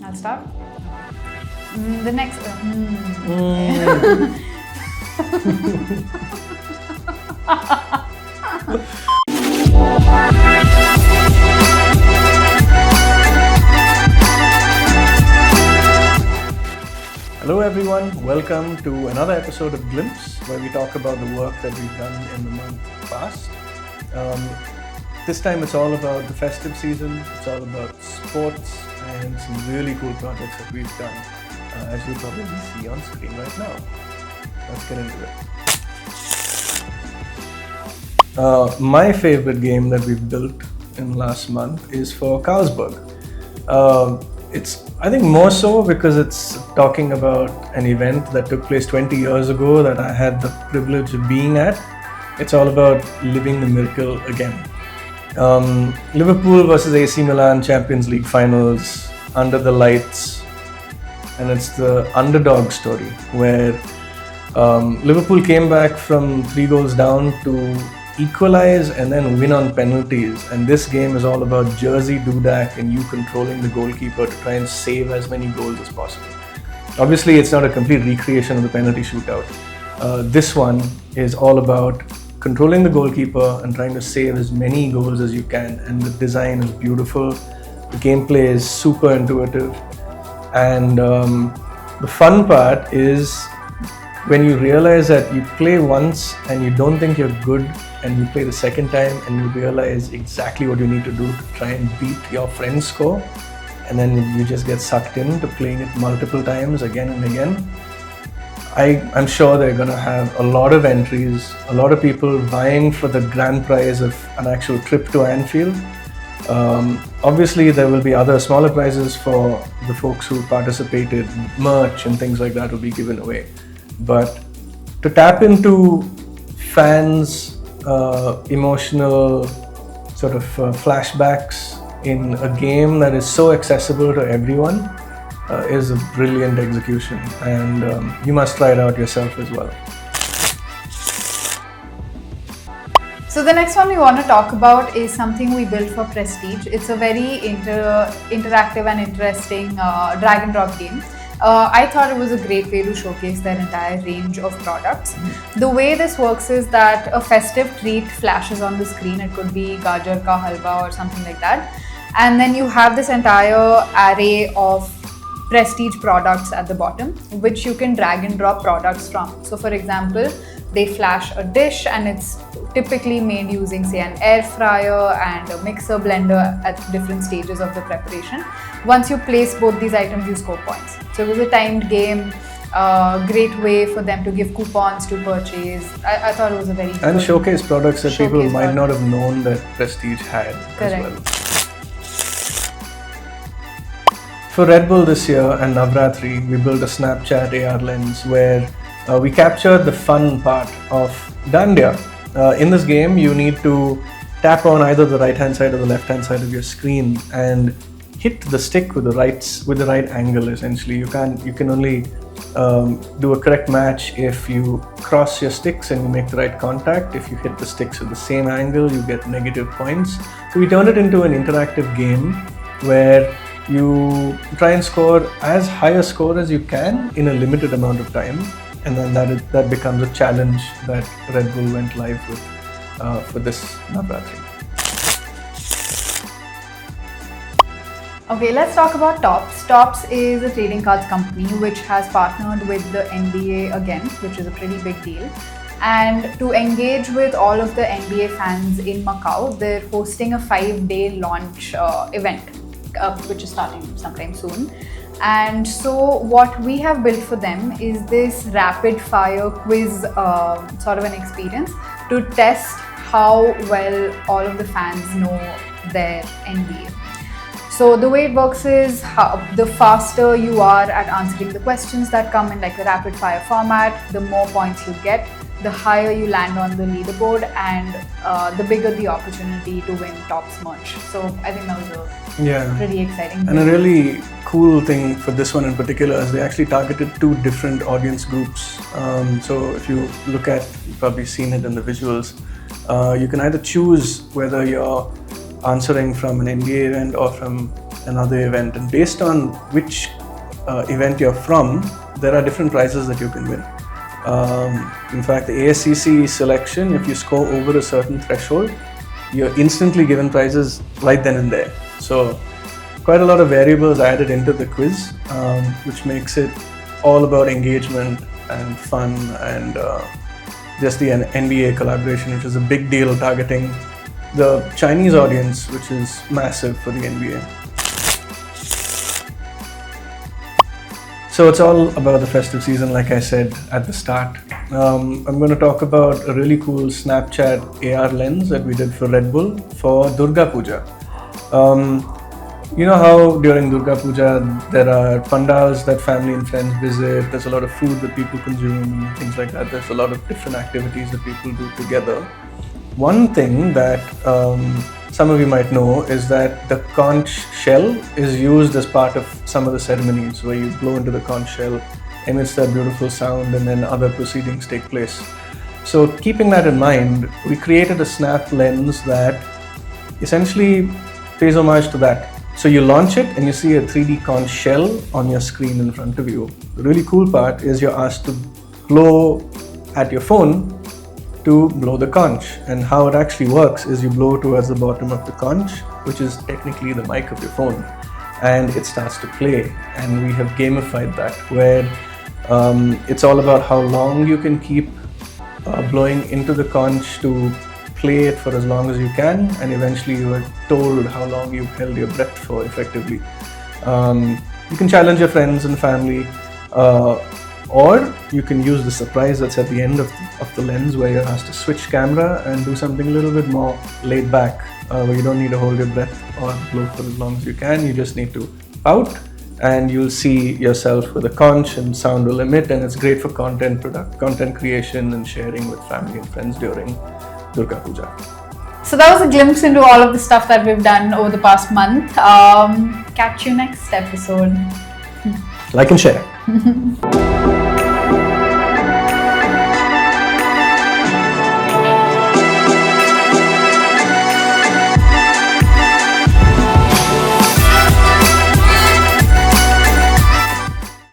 I'll start. The next. Hello everyone, welcome to another episode of Glimpse, where we talk about the work that we've done in the month past. This time it's all about the festive season, it's all about sports and some really cool projects that we've done, as you'll probably see on screen right now. Let's get into it. My favorite game that we've built in last month is for Carlsberg. It's, I think, more so because it's talking about an event that took place 20 years ago that I had the privilege of being at. It's all about living the miracle again. Liverpool versus AC Milan Champions League finals, under the lights, and it's the underdog story where Liverpool came back from 3 goals down to equalize and then win on penalties, and this game is all about Jersey Dudak and you controlling the goalkeeper to try and save as many goals as possible. Obviously it's not a complete recreation of the penalty shootout. This one is all about controlling the goalkeeper and trying to save as many goals as you can, and the design is beautiful, the gameplay is super intuitive, and the fun part is when you realize that you play once and you don't think you're good, and you play the second time and you realize exactly what you need to do to try and beat your friend's score, and then you just get sucked into playing it multiple times again and again. I'm sure they're going to have a lot of entries, a lot of people vying for the grand prize of an actual trip to Anfield. Obviously there will be other smaller prizes for the folks who participated, merch and things like that will be given away. But to tap into fans' emotional sort of flashbacks in a game that is so accessible to everyone is a brilliant execution, and you must try it out yourself as well. So the next one we want to talk about is something we built for Prestige. It's a very interactive and interesting drag and drop game. I thought it was a great way to showcase their entire range of products. The way this works is that a festive treat flashes on the screen. It could be gajar ka halwa or something like that. And then you have this entire array of Prestige products at the bottom, which you can drag and drop products from. So for example, they flash a dish and it's typically made using, say, an air fryer and a mixer blender at different stages of the preparation. Once you place both these items, you score points. So it was a timed game, great way for them to give coupons to purchase. I thought it was a very good and showcase products that people might product. not have known that Prestige had. Correct. As well. For Red Bull this year and Navratri, we built a Snapchat AR lens where we captured the fun part of dandiya. In this game, you need to tap on either the right hand side or the left hand side of your screen and hit the stick with the right angle. Essentially, you can only do a correct match if you cross your sticks and you make the right contact. If you hit the sticks at the same angle, you get negative points. So we turned it into an interactive game where you try and score as high a score as you can in a limited amount of time, and then that becomes a challenge that Red Bull went live with for this Navratri. Okay, let's talk about Topps. Topps is a trading cards company which has partnered with the NBA again, which is a pretty big deal. And to engage with all of the NBA fans in Macau, they're hosting a 5-day launch event, which is starting sometime soon. And so what we have built for them is this rapid fire quiz sort of an experience to test how well all of the fans know their NBA. So the way it works is the faster you are at answering the questions that come in like a rapid fire format, the more points you get, the higher you land on the leaderboard, and the bigger the opportunity to win Topps merch. So I think that was a pretty exciting thing. And a really cool thing for this one in particular is they actually targeted 2 different audience groups. So if you look at, you've probably seen it in the visuals, you can either choose whether you're answering from an NBA event or from another event, and based on which event you're from, there are different prizes that you can win. In fact, the ASCC selection, if you score over a certain threshold, you're instantly given prizes right then and there. So quite a lot of variables added into the quiz, which makes it all about engagement and fun, and just the NBA collaboration, which is a big deal, targeting the Chinese audience, which is massive for the NBA. So it's all about the festive season, like I said at the start. I'm going to talk about a really cool Snapchat AR lens that we did for Red Bull for Durga Puja. You know how during Durga Puja there are pandals that family and friends visit, there's a lot of food that people consume, things like that. There's a lot of different activities that people do together. One thing that some of you might know is that the conch shell is used as part of some of the ceremonies, where you blow into the conch shell, emits that beautiful sound, and then other proceedings take place. So keeping that in mind, we created a snap lens that essentially pays homage to that. So you launch it and you see a 3D conch shell on your screen in front of you. The really cool part is you're asked to blow at your phone to blow the conch, and how it actually works is you blow towards the bottom of the conch, which is technically the mic of your phone, and it starts to play. And we have gamified that, where it's all about how long you can keep blowing into the conch to play it for as long as you can, and eventually you are told how long you've held your breath for effectively. You can challenge your friends and family, or you can use the surprise that's at the end of the lens, where you're asked to switch camera and do something a little bit more laid back, where you don't need to hold your breath or blow for as long as you can. You just need to pout, and you'll see yourself with a conch, and sound will emit, and it's great for content creation and sharing with family and friends during Durga Puja. So that was a glimpse into all of the stuff that we've done over the past month. Catch you next episode. Like and share.